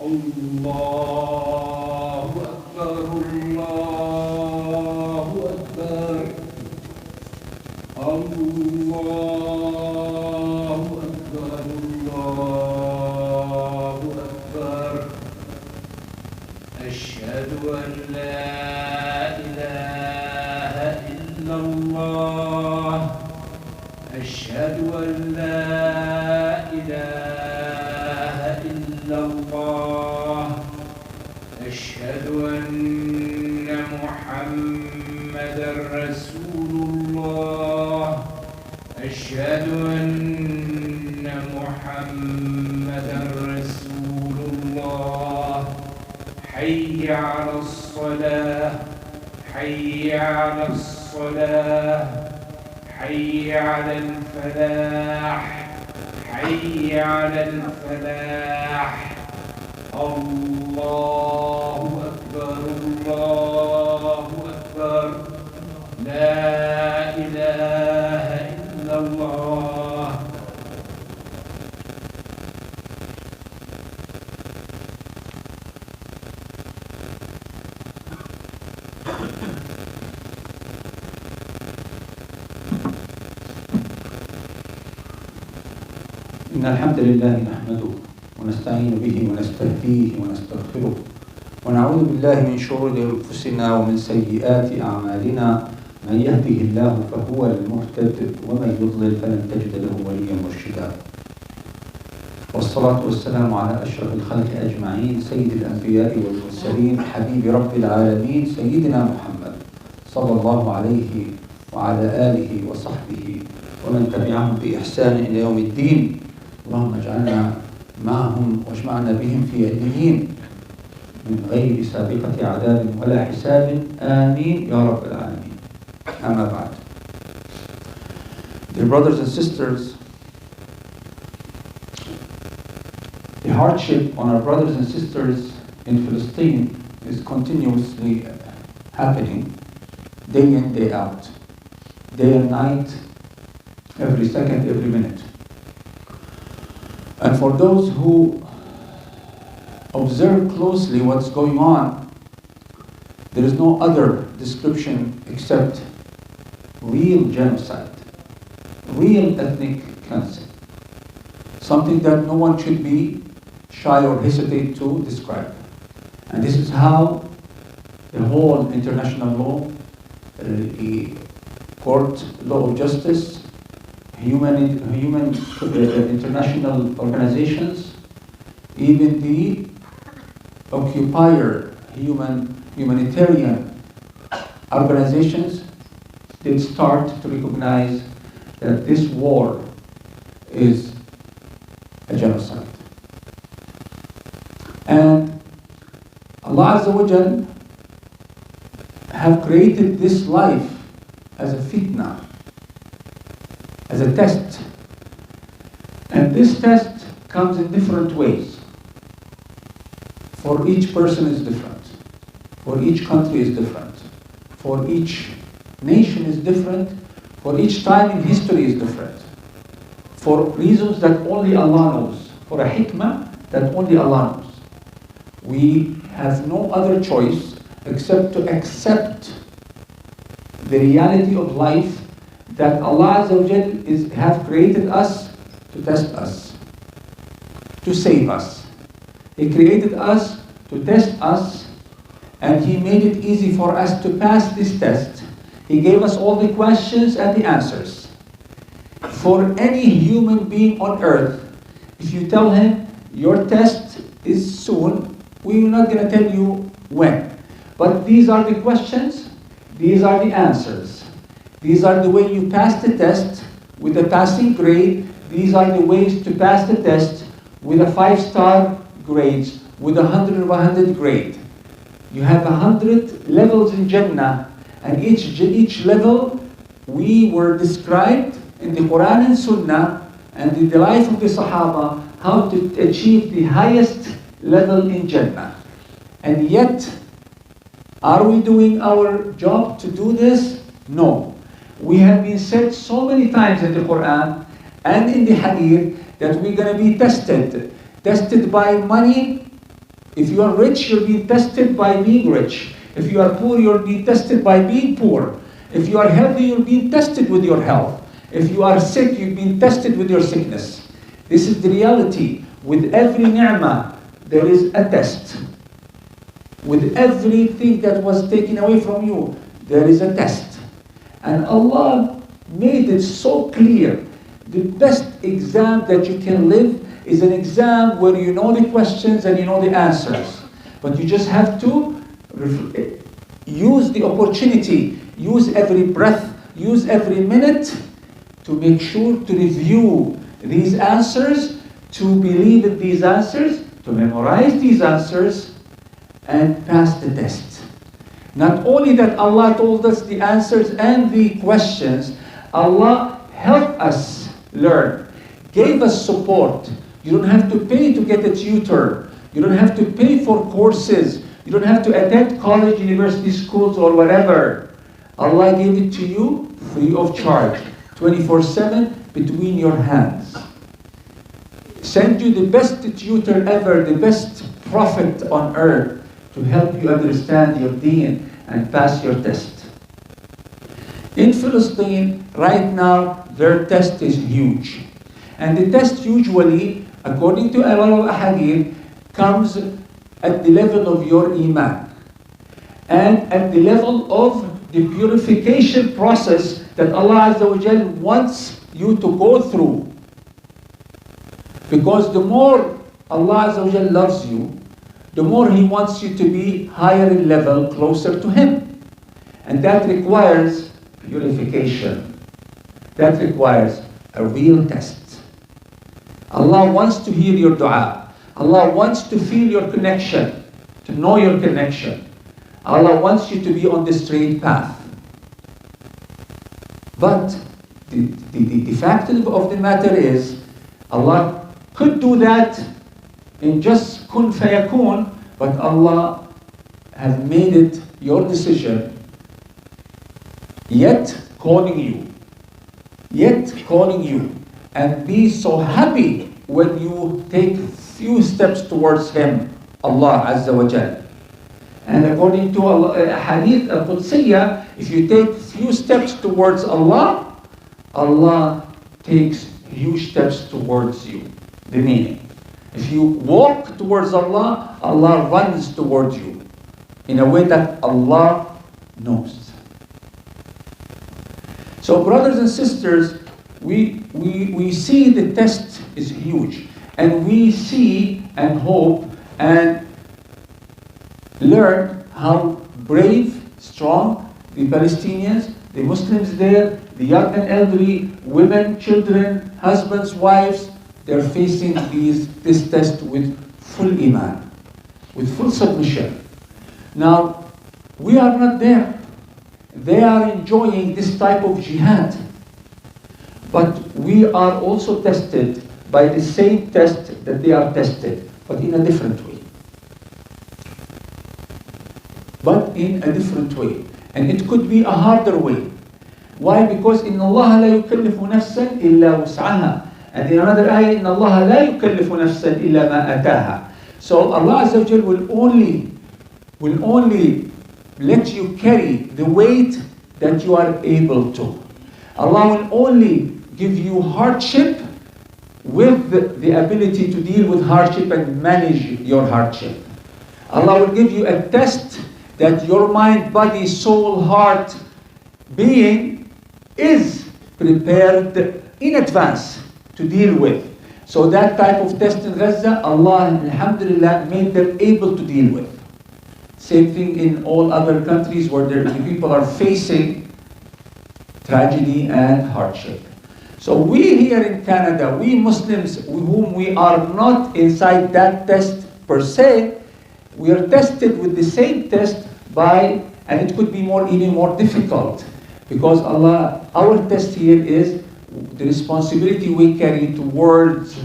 الله أكبر الله أكبر الله أكبر الله أكبر أشهد أن لا إله إلا الله أشهد أن لا إله إلا الله أشهد أن محمدا رسول الله أشهد أن محمدا رسول الله حي على الصلاة حي على الصلاة حي على الفلاح حي على الفلاح الله أكبر الله أكبر لا إله إلا الله. إن الحمد لله نحمده ونستعين به ونستهديه ونستغفره ونعوذ بالله من شرور أنفسنا ومن سيئات أعمالنا من يهده الله فهو المهتد ومن يضلل فلن تجد له وليا مرشدا والصلاة والسلام على أشرف الخلق أجمعين سيد الأنبياء والمرسلين حبيب رب العالمين سيدنا محمد صلى الله عليه وعلى آله وصحبه ومن تبعهم بإحسان إلى يوم الدين. اللهم اجعلنا معهم واجمعنا بهم في عليين من غير سابقة عذاب ولا حساب آمين يا رب العالمين. أما بعد. Dear brothers and sisters, the hardship on our brothers and sisters in Palestine is continuously happening day in, day out, day and night, every second, every minute. And for those who observe closely what's going on, there is no other description except real genocide, real ethnic cleansing, something that no one should be shy or hesitate to describe. And this is how the whole international law, the court law of justice, human international organizations, even the occupier humanitarian organizations did start to recognize that this war is a genocide. And Allah Azza wa Jal have created this life as a fitna, as a test. And this test comes in different ways. For each person is different. For each country is different. For each nation is different. For each time in history is different. For reasons that only Allah knows. For a hikmah that only Allah knows. We have no other choice except to accept the reality of life that Allah Azza wa Jal have created us to test us, to save us. He created us to test us, and He made it easy for us to pass this test. He gave us all the questions and the answers. For any human being on earth, if you tell him your test is soon, we're not going to tell you when. But these are the questions, these are the answers. These are the way you pass the test with a passing grade. These are the ways to pass the test with a 5-star grades, with 100 of 100 grade. You have 100 levels in Jannah, and each level we were described in the Quran and Sunnah and in the life of the Sahaba how to achieve the highest level in Jannah. And yet, are we doing our job to do this? No. We have been said so many times in the Quran and in the Hadith that we're going to be tested by money If you are rich, you're being tested by being rich. If you are poor, you're being tested by being poor. If you are healthy, you're being tested with your health. If you are sick, you're being tested with your sickness. This is the reality. With every ni'mah, there is a test. With everything that was taken away from you, there is a test. And Allah made it so clear. The best exam that you can live is an exam where you know the questions and you know the answers. But you just have to use the opportunity, use every breath, use every minute to make sure to review these answers, to believe in these answers, to memorize these answers, and pass the test. Not only that Allah told us the answers and the questions, Allah helped us learn, gave us support. You don't have to pay to get a tutor. You don't have to pay for courses. You don't have to attend college, university, schools, or whatever. Allah gave it to you free of charge, 24/7 between your hands. Send you the best tutor ever, the best prophet on earth to help you understand your deen and pass your test. In Palestine, right now, their test is huge. And the test usually, according to a lot of ahadith, comes at the level of your iman. And at the level of the purification process that Allah Azza wa Jal wants you to go through. Because the more Allah Azza wa Jal loves you, the more He wants you to be higher in level, closer to Him. And that requires purification. That requires a real test. Allah wants to hear your dua. Allah wants to feel your connection, to know your connection. Allah wants you to be on the straight path. But the fact of the matter is, Allah could do that in just kun fayakun, but Allah has made it your decision, yet calling you, and be so happy when you take few steps towards Him, Allah Azza wa Jal. And according to Hadith al-Qudsiyya, if you take few steps towards Allah, Allah takes huge steps towards you. The meaning. If you walk towards Allah, Allah runs towards you in a way that Allah knows. So brothers and sisters, we see the test is huge. And we see and hope and learn how brave, strong the Palestinians, the Muslims there, the young and elderly, women, children, husbands, wives, they're facing this test with full iman, with full submission. Now, we are not there. They are enjoying this type of jihad. But we are also tested by the same test that they are tested, but in a different way. And it could be a harder way. Why? Because إِنَّ اللَّهَ لَا يُكَلِّفُ نَفْسًا إِلَّا وُسْعَهَا. And in another ayah, إِنَّ اللَّهَ لَا يُكَلِّفُ نَفْسًا إِلَّا مَا أَتَاهَا. So Allah Azza wa Jal will only let you carry the weight that you are able to. Allah will only give you hardship with the ability to deal with hardship and manage your hardship. Allah will give you a test that your mind, body, soul, heart, being is prepared in advance to deal with. So that type of test in Gaza, Allah, alhamdulillah, made them able to deal with. Same thing in all other countries where the people are facing tragedy and hardship. So we here in Canada, we Muslims, whom we are not inside that test per se, we are tested with the same test and it could be even more difficult. Because Allah, our test here is the responsibility we carry towards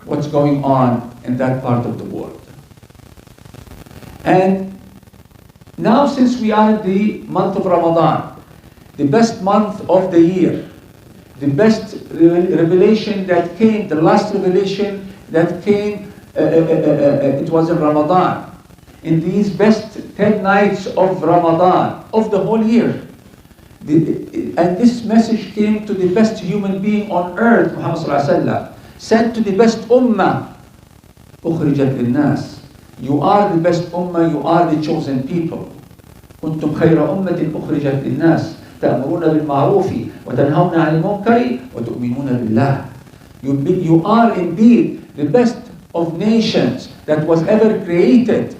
what's going on in that part of the world. And now since we are in the month of Ramadan, the best month of the year, the best revelation that came, the last revelation that came it was in Ramadan, in these best 10 nights of Ramadan, of the whole year. And this message came to the best human being on earth, Muhammad sallallahu alaihi wasallam, sent to the best ummah, أخرجت للناس. You are the best ummah, you are the chosen people. كنتم خير أمة أخرجت للناس تأمرون بالمعروف وتنهون عن المنكر وتؤمنون بالله. You are indeed the best of nations that was ever created.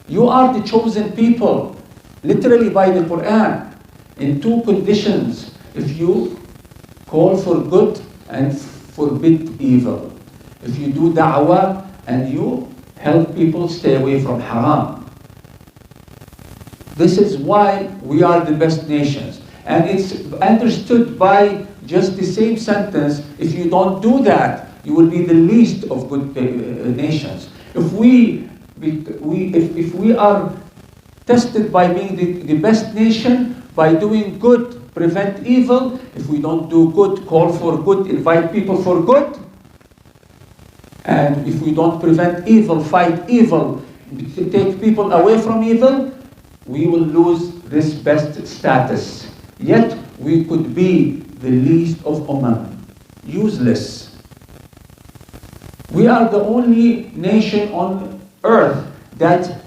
You are the chosen people, literally by the Quran, in two conditions: if you call for good and forbid evil, if you do da'wah and you help people stay away from haram. This is why we are the best nations. And it's understood by just the same sentence: if you don't do that, you will be the least of good nations. If we are tested by being the best nation, by doing good, prevent evil. If we don't do good, call for good, invite people for good. And if we don't prevent evil, fight evil, take people away from evil, we will lose this best status. Yet we could be the least of ummah, useless. We are the only nation on earth that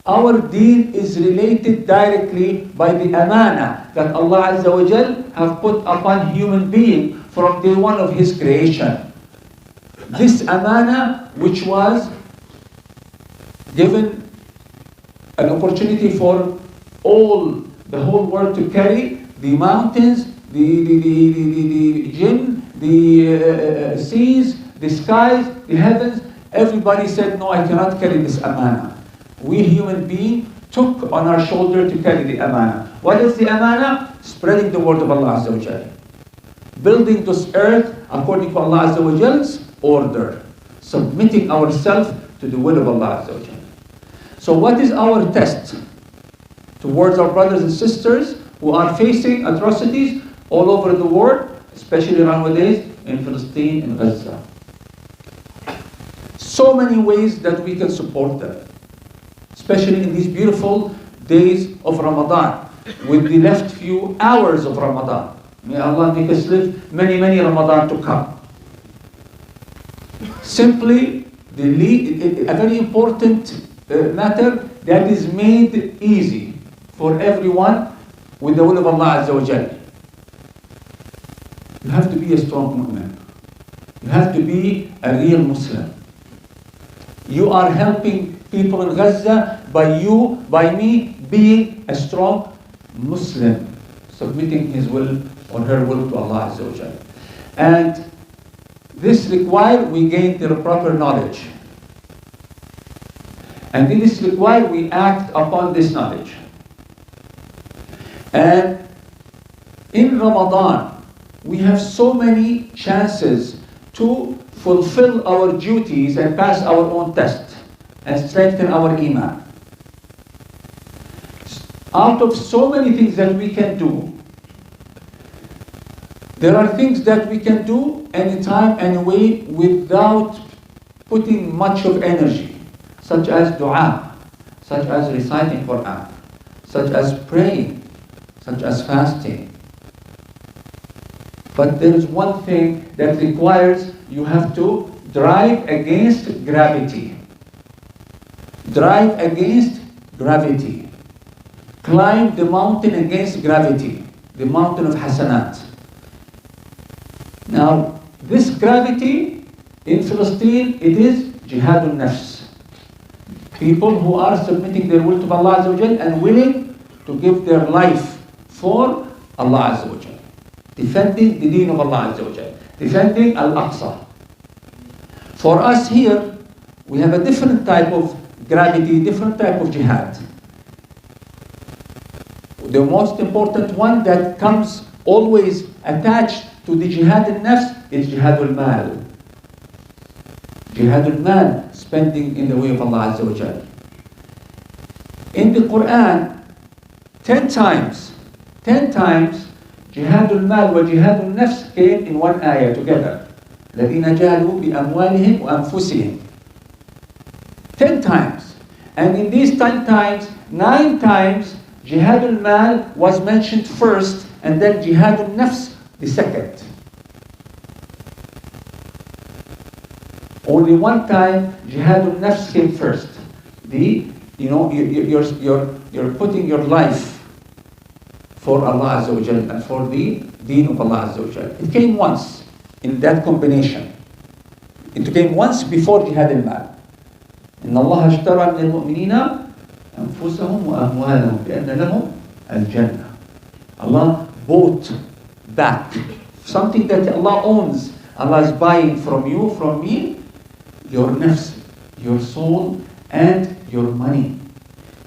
our deen is related directly by the amana that Allah Azza wa Jal have put upon human being from day one of His creation. This amana, which was given an opportunity for the whole world to carry, the mountains, the jinn, the seas, the skies, the heavens. Everybody said, no, I cannot carry this amana. We human beings took on our shoulder to carry the amana. What is the amana? Spreading the word of Allah Azza wa Jal. Building this earth according to Allah Azza wa Jal's order. Submitting ourselves to the will of Allah Azza wa Jal. So what is our test towards our brothers and sisters who are facing atrocities all over the world, especially nowadays in Palestine and Gaza? So many ways that we can support them, especially in these beautiful days of Ramadan, with the last few hours of Ramadan. May Allah make us live many, many Ramadan to come. Simply, a very important matter that is made easy for everyone with the will of Allah Azza wa Jal. You have to be a strong mu'min. You have to be a real Muslim. You are helping people in Gaza by me being a strong Muslim, submitting his will or her will to Allah Azza wa Jal. And this requires we gain the proper knowledge. And this requires we act upon this knowledge. And in Ramadan, we have so many chances to fulfill our duties and pass our own test and strengthen our iman. Out of so many things that we can do, there are things that we can do anytime, anyway, without putting much of energy, such as dua, such as reciting Quran, such as praying, such as fasting. But there is one thing that requires you have to drive against gravity. Drive against gravity. Climb the mountain against gravity, the mountain of hasanat. Now, this gravity in Palestine, it is jihadun nafs. People who are submitting their will to Allah Azza wa Jal and willing to give their life for Allah Azza wa Jal. Defending the deen of Allah Azza wa Jal. Defending Al-Aqsa. For us here, we have a different type of gravity, different type of jihad. The most important one that comes always attached to the jihad al-nafs is jihad al-mal. Jihad al-mal, spending in the way of Allah Azza wa Jal. In the Quran, 10 times, jihad al-mal wa jihad al-nafs came in one ayah together. الَّذِينَ جَاهَدُوا بِأَمْوَالِهِمْ وَأَنفُسِهِمْ 10 times. And in these 10 times, 9 times, jihad al-mal was mentioned first, and then jihad al-nafs the second. Only one time, jihad al-nafs came first. You're putting your life for Allah Azza wa Jal and for the deen of Allah Azza wa Jal. It came once in that combination. It came once before jihad al-mal. إن الله اشترى من المؤمنين أنفسهم وأموالهم بأن لهم الجنة. Allah bought back something that Allah owns. Allah is buying from you, from me, your nafs, your soul, and your money.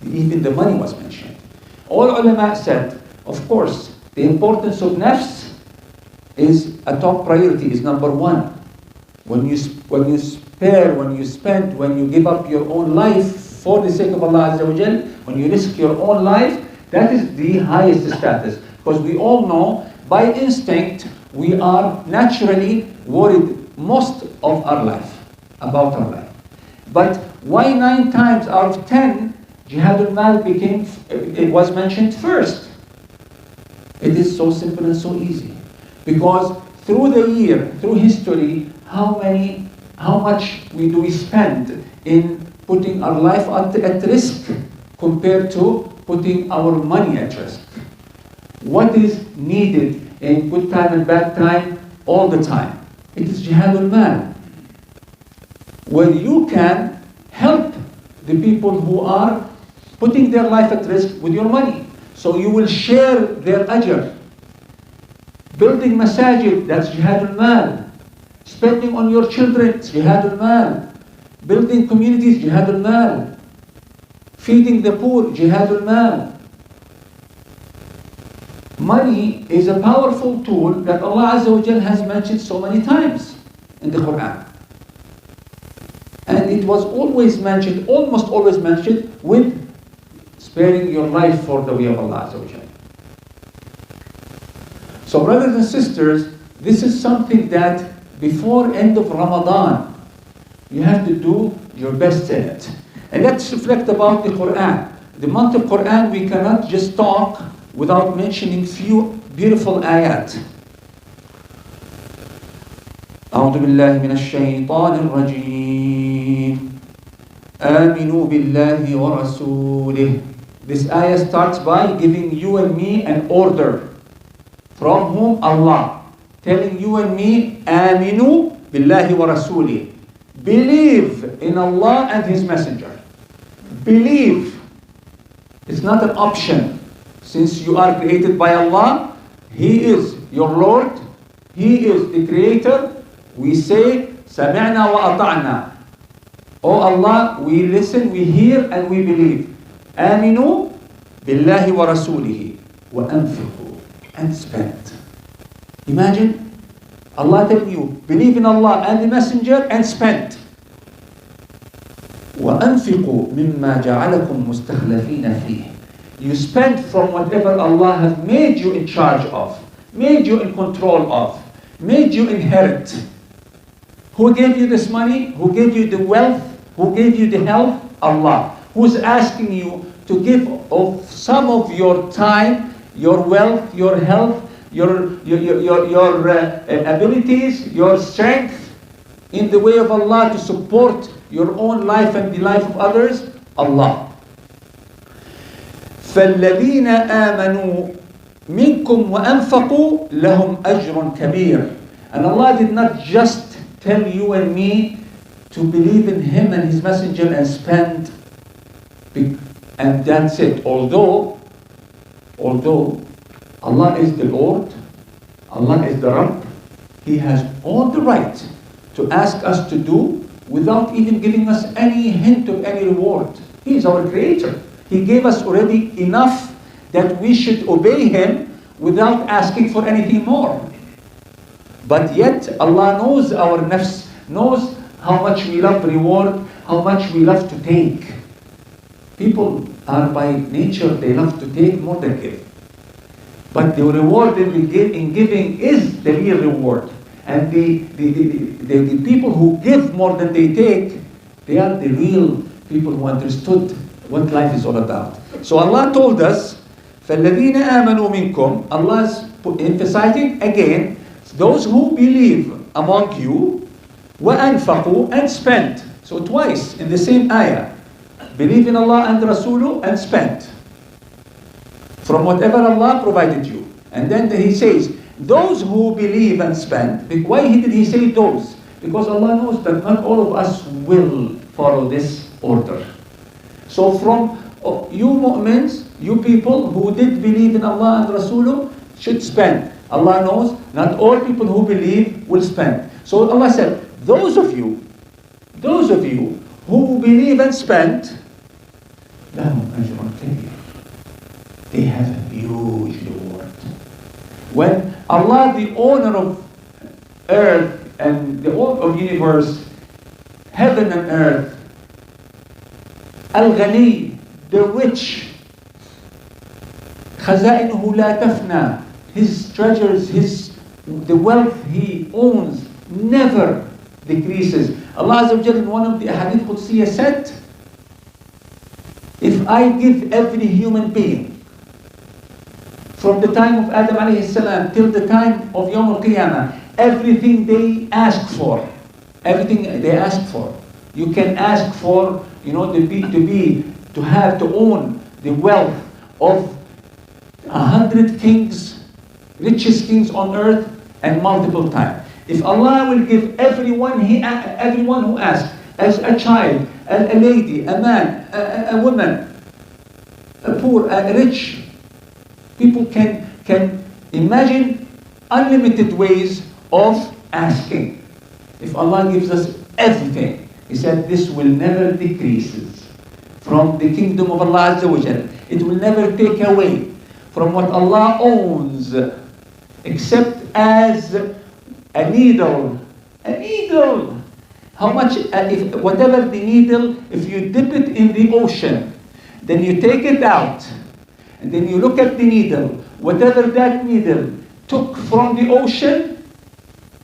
Even the money was mentioned. All ulama said, of course, the importance of nafs is a top priority, is number one. When you spare, when you spend, when you give up your own life for the sake of Allah Azza wa Jal, when you risk your own life, that is the highest status. Because we all know, by instinct, we are naturally worried most of our life, about our life. But why 9 times out of 10, jihad al-mal was mentioned first? It is so simple and so easy. Because through the year, through history, how much do we spend in putting our life at risk compared to putting our money at risk? What is needed in good time and bad time all the time? It is jihad al-mal, where you can help the people who are putting their life at risk with your money. So you will share their ajr. Building masajid, that's jihad al-mal. Spending on your children, jihad al-mal. Building communities, jihad al-mal. Feeding the poor, jihad al-mal. Money is a powerful tool that Allah Azza wa Jal has mentioned so many times in the Quran. And it was always mentioned, almost always mentioned, with sparing your life for the way of Allah Azza wa Jal. So brothers and sisters, this is something that before end of Ramadan, you have to do your best in it. And let's reflect about the Quran. The month of Quran, we cannot just talk without mentioning few beautiful ayat. أعوذ بالله من الشيطان الرجيم آمنوا بالله ورسوله. This ayah starts by giving you and me an order. From whom? Allah. Telling you and me, آمنوا بالله ورسوله. Believe in Allah and His Messenger. Believe. It's not an option. Since you are created by Allah, He is your Lord, He is the Creator, we say, سَمِعْنَا وَأَطَعْنَا. Oh Allah, we listen, we hear, and we believe. آمنوا بالله ورسوله وأنفقوا, and spend. Imagine, Allah telling you, believe in Allah and the Messenger and spend. وأنفقوا مما جعلكم مستخلفين فيه. You spend from whatever Allah has made you in charge of, made you in control of, made you inherit. Who gave you this money? Who gave you the wealth? Who gave you the health? Allah. Who's asking you to give of some of your time, your wealth, your health, your abilities, your strength in the way of Allah to support your own life and the life of others? Allah. فَالَّذِينَ آمَنُوا مِنْكُمْ وَأَنْفَقُوا لَهُمْ أَجْرٌ كَبِيرٌ. And Allah did not just tell you and me to believe in Him and His Messenger and spend, and that's it. Although Allah is the Lord, Allah is the Rabb, He has all the right to ask us to do without even giving us any hint of any reward. He is our Creator. He gave us already enough that we should obey Him without asking for anything more. But yet Allah knows our nafs, knows how much we love reward, how much we love to take. People are by nature, they love to take more than give. But the reward in giving is the real reward. And the people who give more than they take, they are the real people who understood what life is all about. So Allah told us, فَالَّذِينَ آمَنُوا مِنْكُمْ, Allah is emphasizing again, those who believe among you, وَأَنفَقُوا, and spent. So twice in the same ayah. Believe in Allah and Rasuluh and spent from whatever Allah provided you. And then He says, those who believe and spend. Why did He say those? Because Allah knows that not all of us will follow this order. So from you mu'mins, you people who did believe in Allah and Rasuluh should spend. Allah knows not all people who believe will spend. So Allah said, those of you who believe and spend, لهم أجر كبير. They have a huge reward. When Allah, the owner of earth and the owner of universe, heaven and earth, Al-Ghani, the rich, خزائنه لا تفنى, his treasures, the wealth he owns never decreases. Allah Azza wa Jalla in one of the Ahadith Qudsiyya said, if I give every human being from the time of Adam alayhi salam till the time of Yawm al-Qiyamah, everything they ask for, you can ask for, to own the wealth of 100 kings, richest kings on earth, and multiple times. If Allah will give everyone who asks, as a child, a lady, a man, a woman, a poor, a rich, people can imagine unlimited ways of asking. If Allah gives us everything, He said this will never decrease from the kingdom of Allah Azza wa Jal. It will never take away from what Allah owns, except as a needle. A needle. How much, whatever the needle, if you dip it in the ocean, then you take it out, and then you look at the needle, whatever that needle took from the ocean,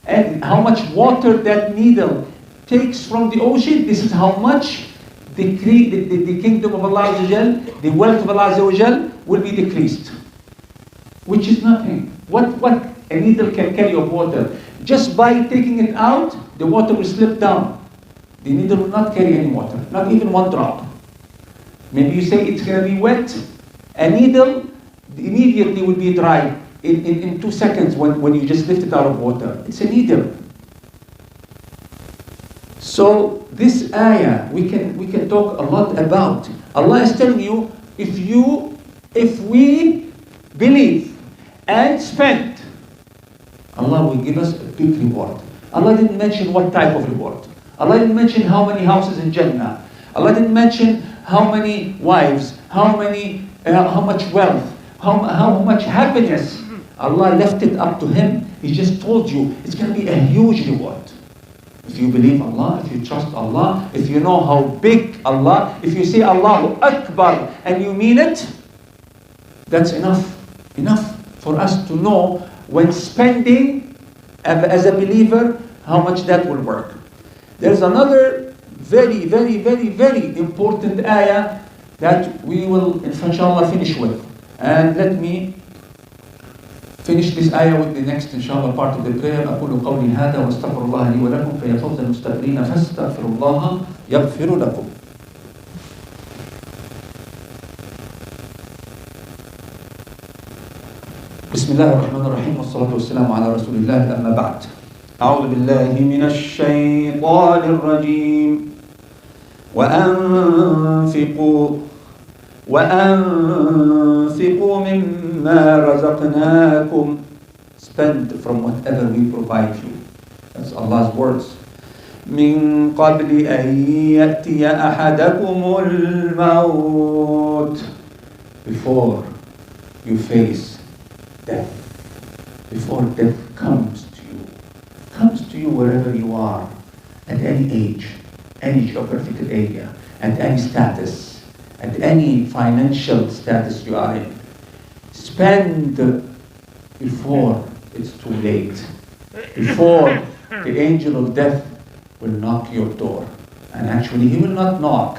and how much water that needle takes from the ocean, this is how much the kingdom of Allah Azza wa Jal, the wealth of Allah Azza wa Jal will be decreased. Which is nothing. What a needle can carry of water. Just by taking it out, the water will slip down. The needle will not carry any water, not even one drop. Maybe you say it's going to be wet. A needle immediately will be dry in 2 seconds when you just lift it out of water. It's a needle. So this ayah we can talk a lot about. Allah is telling you, if we believe and spend, Allah will give us a big reward. Allah didn't mention what type of reward. Allah didn't mention how many houses in Jannah. Allah didn't mention how many wives, how much wealth, how much happiness. Allah left it up to Him. He just told you it's going to be a huge reward. If you believe Allah, if you trust Allah, if you know how big Allah, if you say Allahu Akbar and you mean it, that's enough for us to know when spending as a believer how much that will work. There's another very, very, very, very important ayah that we will inshallah finish with. And let me finish this ayah with the next inshallah part of the prayer. أقول قولي هذا واستغفر الله لي ولكم فيا فوز المستغفرين فاستغفروا الله يغفر لكم. بسم الله الرحمن الرحيم والصلاة والسلام على رسول الله. أما بعد، أعوذ بالله من الشيطان الرجيم. وأنفقوا مما رزقناكم. Spend from whatever we provide you. That's Allah's words. من قبل أن يأتي أحدكم الموت. Before you face death, before death comes to you wherever you are, at any age, any geographical area, at any status, at any financial status you are in. Spend before it's too late, before the angel of death will knock your door. And actually he will not knock,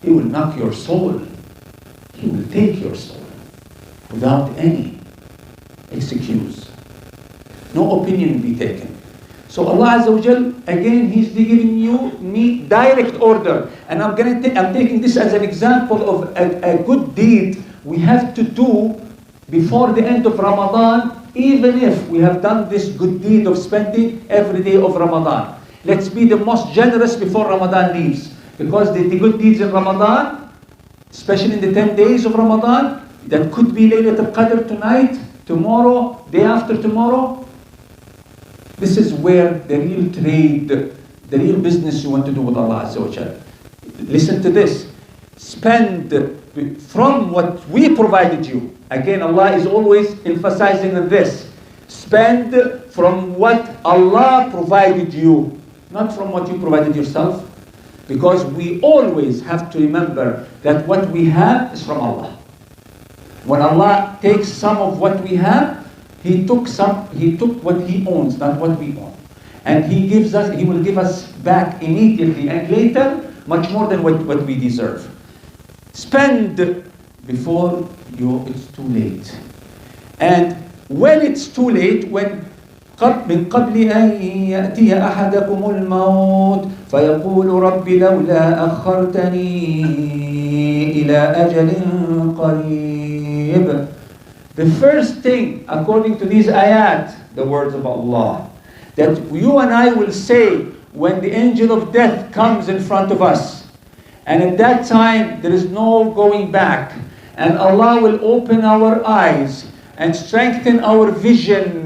He will knock your soul. He will take your soul without any excuse. No opinion will be taken. So Allah Azza wa Jal, again, He's giving me direct order. And I'm taking this as an example of a good deed we have to do before the end of Ramadan, even if we have done this good deed of spending every day of Ramadan. Let's be the most generous before Ramadan leaves. Because the good deeds in Ramadan, especially in the 10 days of Ramadan, that could be Laylatul Qadr tonight, tomorrow, day after tomorrow. This is where the real trade, the real business you want to do with Allah Azza wa Jalla. Listen to this. Spend from what we provided you. Again, Allah is always emphasizing on this. Spend from what Allah provided you, not from what you provided yourself. Because we always have to remember that what we have is from Allah. When Allah takes some of what we have, He took what He owns, not what we own. And He will give us back immediately and later much more than what we deserve. Spend before it's too late. And when it's too late, when من قبل أن يأتي أحدكم الموت فيقول رب لولا أخرتني إلى أجل قريب. The first thing, according to these ayat, the words of Allah, that you and I will say when the angel of death comes in front of us, and at that time there is no going back, and Allah will open our eyes and strengthen our vision.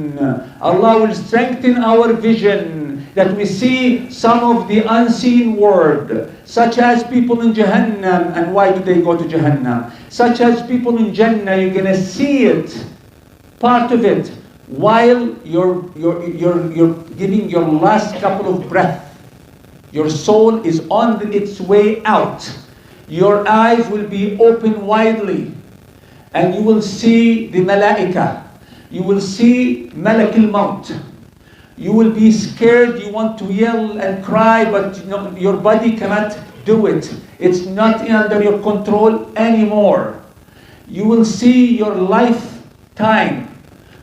Allah will strengthen our vision that we see some of the unseen world, such as people in Jahannam. And why do they go to Jahannam? Such as people in Jannah, you're going to see it, part of it, while you're giving your last couple of breaths. Your soul is on its way out. Your eyes will be open widely. And you will see the malaika. You will see Malak al-Maut. You will be scared. You want to yell and cry, but your body cannot do it. It's not under your control anymore. You will see your lifetime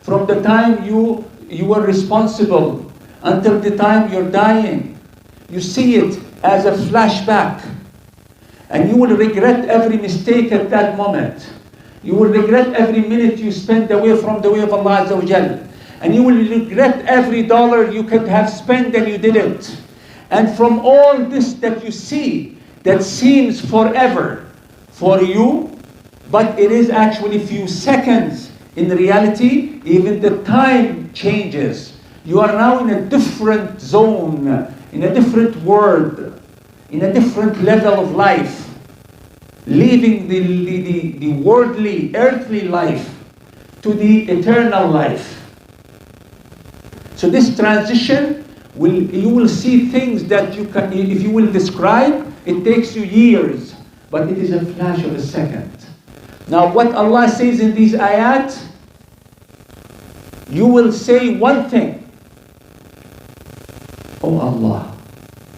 from the time you were responsible until the time you're dying. You see it as a flashback. And you will regret every mistake at that moment. You will regret every minute you spent away from the way of Allah Azza wa Jal. And you will regret every dollar you could have spent and you didn't. And from all this that you see, that seems forever for you, but it is actually few seconds. In reality, even the time changes. You are now in a different zone, in a different world, in a different level of life. Leaving the worldly, earthly life to the eternal life. So this transition, you will see things that you can, if you will describe, it takes you years, but it is a flash of a second. Now what Allah says in these ayat, you will say one thing. Oh Allah.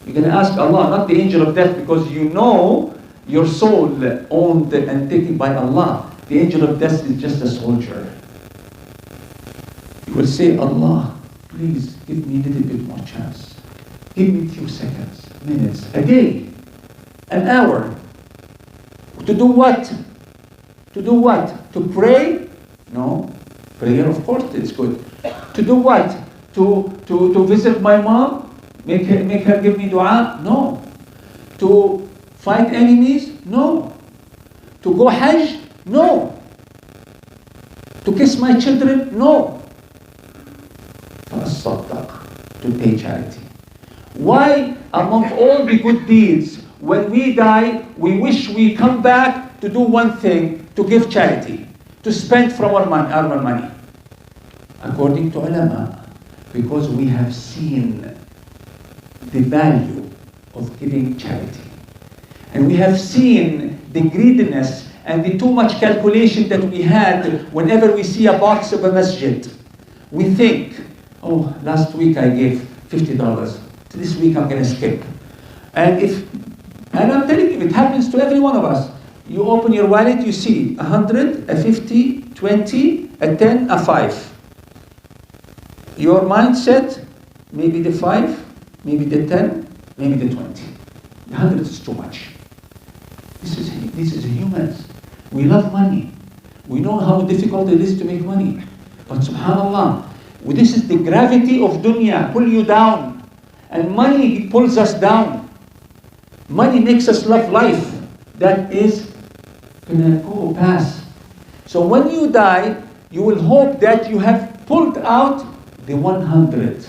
You're going to ask Allah, not the angel of death, because you know your soul owned and taken by Allah. The angel of death is just a soldier. You will say, Allah, please give me a little bit more chance. Give me a few seconds, minutes, a day, an hour. To do what? To do what? To pray? No. Prayer, of course, it's good. To do what? To visit my mom? Make her give me dua? No. To fight enemies? No. To go Hajj? No. To kiss my children? No. Sadaqa, to pay charity. Why, among all the good deeds, when we die, we wish we come back to do one thing, to give charity, to spend from our money? According to ulama, because we have seen the value of giving charity. And we have seen the greediness and the too much calculation that we had whenever we see a box of a masjid. We think, oh, last week I gave $50. This week I'm going to skip. And if And I'm telling you, it happens to every one of us. You open your wallet, you see 100, a 50, 20, a 10, a 5. Your mindset, maybe the 5, maybe the 10, maybe the 20. 100 is too much. This is humans. We love money. We know how difficult it is to make money. But subhanAllah, this is the gravity of dunya, pull you down. And money pulls us down. Money makes us love life. That is gonna go pass. So when you die, you will hope that you have pulled out the 100.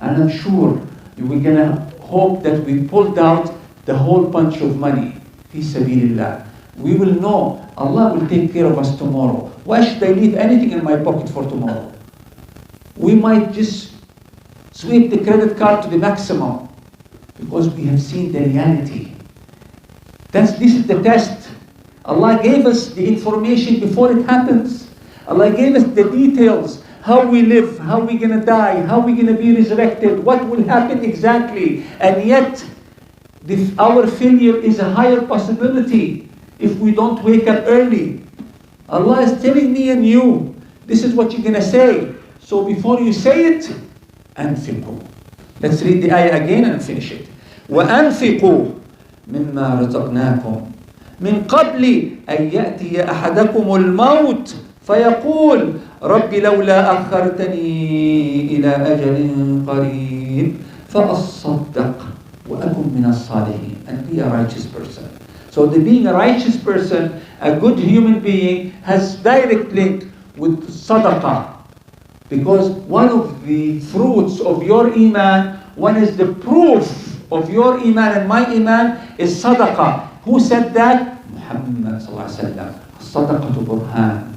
And I'm sure you will gonna hope that we pulled out the whole bunch of money. Fi sabilillah. We will know Allah will take care of us tomorrow. Why should I leave anything in my pocket for tomorrow? We might just sweep the credit card to the maximum because we have seen the reality. This is the test. Allah gave us the information before it happens. Allah gave us the details. How we live, how we're going to die, how we're going to be resurrected, what will happen exactly. And yet, our failure is a higher possibility if we don't wake up early. Allah is telling me and you, this is what you're going to say. So before you say it, أنفقوا. Let's read the ayah again and finish it. وأنفقوا مما رزقناكم من قبل أن يأتي أحدكم الموت فيقول رب لولا أخرتني إلى أجل قريب فأصدق وأكن من الصالحين, and be a righteous person. So the being a righteous person, a good human being, has direct link with Sadaqa. Because one of the fruits of your iman, one is the proof of your iman and my iman is Sadaqa. Who said that? Muhammad sallallahu alaihi wasallam. Sadaqatu burhan.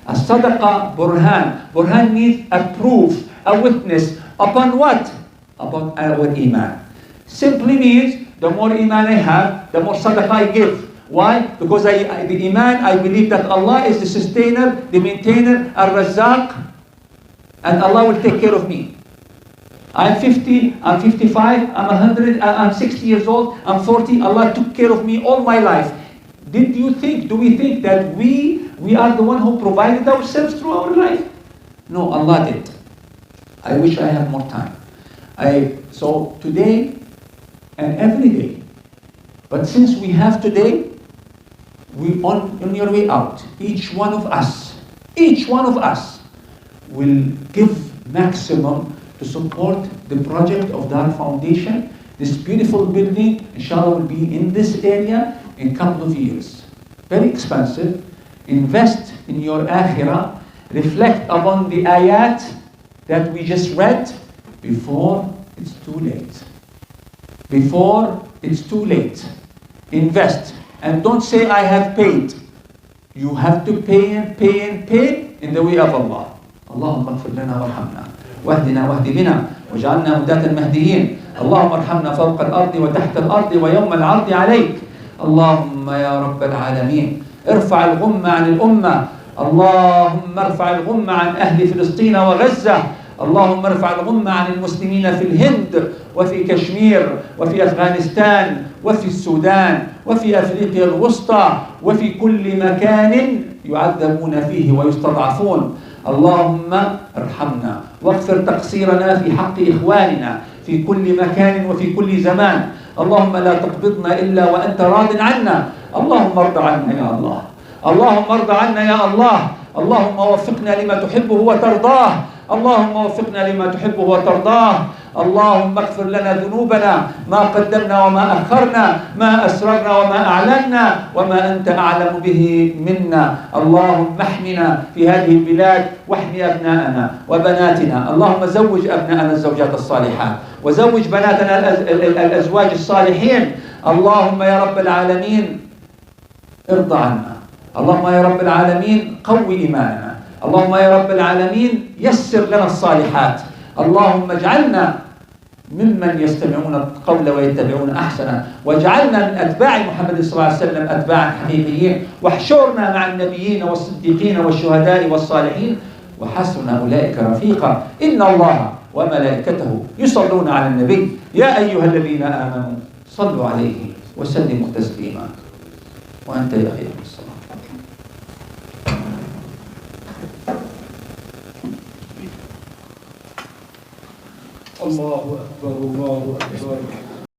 A Sadaqa burhan. Burhan means a proof, a witness. Upon what? Upon our iman. Simply means the more iman I have, the more Sadaqa I give. Why? Because the iman, I believe that Allah is the sustainer, the maintainer, al-Razzaq, and Allah will take care of me. I'm 50, I'm 55, I'm 100, I'm 60 years old, I'm 40. Allah took care of me all my life. Do we think that we are the one who provided ourselves through our life? No, Allah did. I wish I had more time. So today and every day. But since we have today, on your way out, each one of us will give maximum to support the project of Dar Foundation. This beautiful building, inshallah, will be in this area in a couple of years. Very expensive. Invest in your akhirah. Reflect upon the ayat that we just read before it's too late. Before it's too late. Invest. And don't say, I have paid. You have to pay and pay and pay in the way of Allah. اللهم اغفر لنا وارحمنا واهدنا واهد بنا واجعلنا هداة المهديين. اللهم ارحمنا فوق الأرض وتحت الأرض ويوم العرض عليك. اللهم يا رب العالمين ارفع الغمة عن الأمة. اللهم ارفع الغمة عن أهل فلسطين وغزة. اللهم ارفع الغمة عن المسلمين في الهند وفي كشمير وفي أفغانستان وفي السودان وفي أفريقيا الوسطى وفي كل مكان يعذبون فيه ويستضعفون. اللهم ارحمنا واغفر تقصيرنا في حق إخواننا في كل مكان وفي كل زمان. اللهم لا تقبضنا إلا وأنت راض عنا. اللهم ارض عنا يا الله. اللهم ارض عنا يا الله. اللهم وفقنا لما تحبه وترضاه. اللهم وفقنا لما تحبه وترضاه. اللهم اغفر لنا ذنوبنا ما قدمنا وما أخرنا ما أسررنا وما أعلنا وما أنت أعلم به منا. اللهم احمنا في هذه البلاد واحمي أبناءنا وبناتنا. اللهم زوج أبناءنا الزوجات الصالحات وزوج بناتنا الأزواج الصالحين. اللهم يا رب العالمين ارضى عنا. اللهم يا رب العالمين قوي إيماننا. اللهم يا رب العالمين يسر لنا الصالحات. اللهم اجعلنا ممن يستمعون القول ويتبعون أحسنه واجعلنا من أتباع محمد صلى الله عليه وسلم أتباعا حقيقيين واحشرنا مع النبيين والصديقين والشهداء والصالحين وحسن أولئك رفيقا. إن الله وملائكته يصلون على النبي يا أيها الذين آمنوا صلوا عليه وسلموا تسليما. وأنت يا أخي الصلاة. الله أكبر الله أكبر.